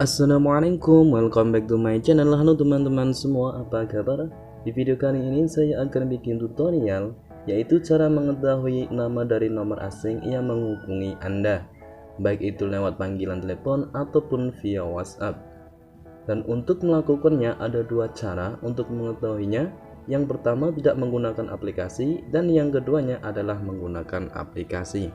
Assalamualaikum, welcome back to my channel. Halo teman-teman semua, apa kabar? Di video kali ini saya akan bikin tutorial, yaitu cara mengetahui nama dari nomor asing yang menghubungi Anda, baik itu lewat panggilan telepon ataupun via WhatsApp. Dan untuk melakukannya ada dua cara untuk mengetahuinya. Yang pertama tidak menggunakan aplikasi, dan yang keduanya adalah menggunakan aplikasi.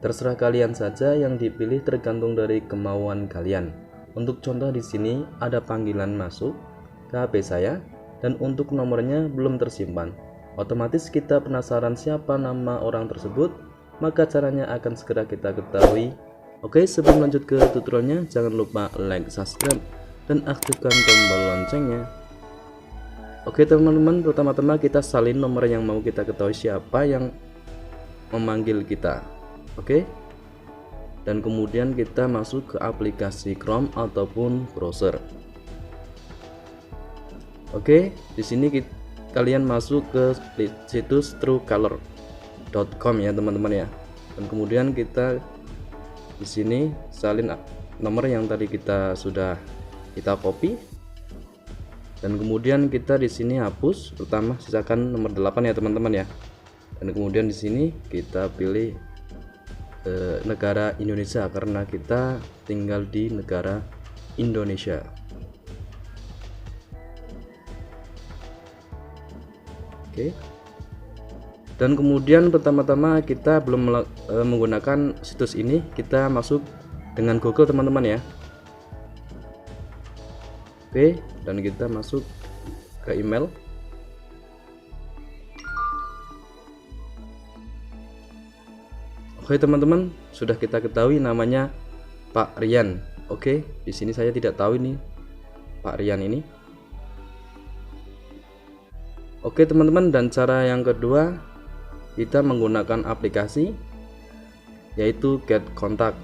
Terserah kalian saja, yang dipilih tergantung dari kemauan kalian. Untuk contoh di sini ada panggilan masuk ke HP saya dan untuk nomornya belum tersimpan. Otomatis kita penasaran siapa nama orang tersebut, maka caranya akan segera kita ketahui. Oke, sebelum lanjut ke tutorialnya, jangan lupa like, subscribe, dan aktifkan tombol loncengnya. Oke teman-teman, pertama-tama kita salin nomor yang mau kita ketahui siapa yang memanggil kita. Oke, dan kemudian kita masuk ke aplikasi Chrome ataupun browser. Oke, di sini kalian masuk ke situs truecaller.com ya teman-teman ya. Dan kemudian kita di sini salin nomor yang tadi kita copy. Dan kemudian kita di sini hapus, pertama sisakan nomor 8 ya teman-teman ya. Dan kemudian di sini kita pilih negara Indonesia karena kita tinggal di negara Indonesia. Oke. Dan kemudian pertama-tama kita belum menggunakan situs ini, kita masuk dengan Google teman-teman ya. Oke, dan kita masuk ke email. Oke teman-teman, sudah kita ketahui namanya Pak Rian. Oke, di sini saya tidak tahu ini Pak Rian ini. Oke teman-teman, dan cara yang kedua kita menggunakan aplikasi, yaitu Get Contact.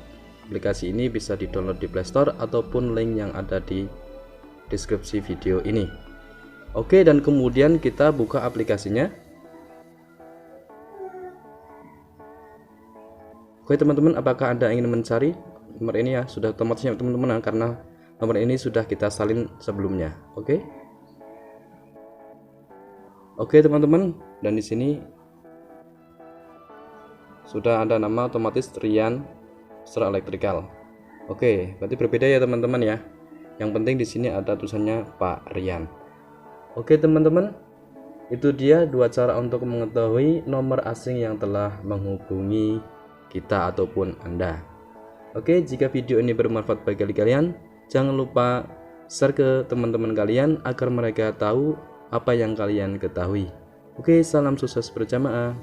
Aplikasi ini bisa di-download di Play Store ataupun link yang ada di deskripsi video ini. Oke, dan kemudian kita buka aplikasinya. Oke teman-teman, apakah Anda ingin mencari nomor ini ya? Sudah otomatis ya teman-teman, karena nomor ini sudah kita salin sebelumnya. Oke teman-teman, dan di sini sudah ada nama otomatis Rian Stra Electrical. Oke, berarti berbeda ya teman-teman ya. Yang penting di sini ada tulisannya Pak Rian. Oke teman-teman, itu dia dua cara untuk mengetahui nomor asing yang telah menghubungi kita ataupun Anda. Oke, jika video ini bermanfaat bagi kalian, jangan lupa share ke teman-teman kalian agar mereka tahu apa yang kalian ketahui. Oke, salam sukses berjamaah.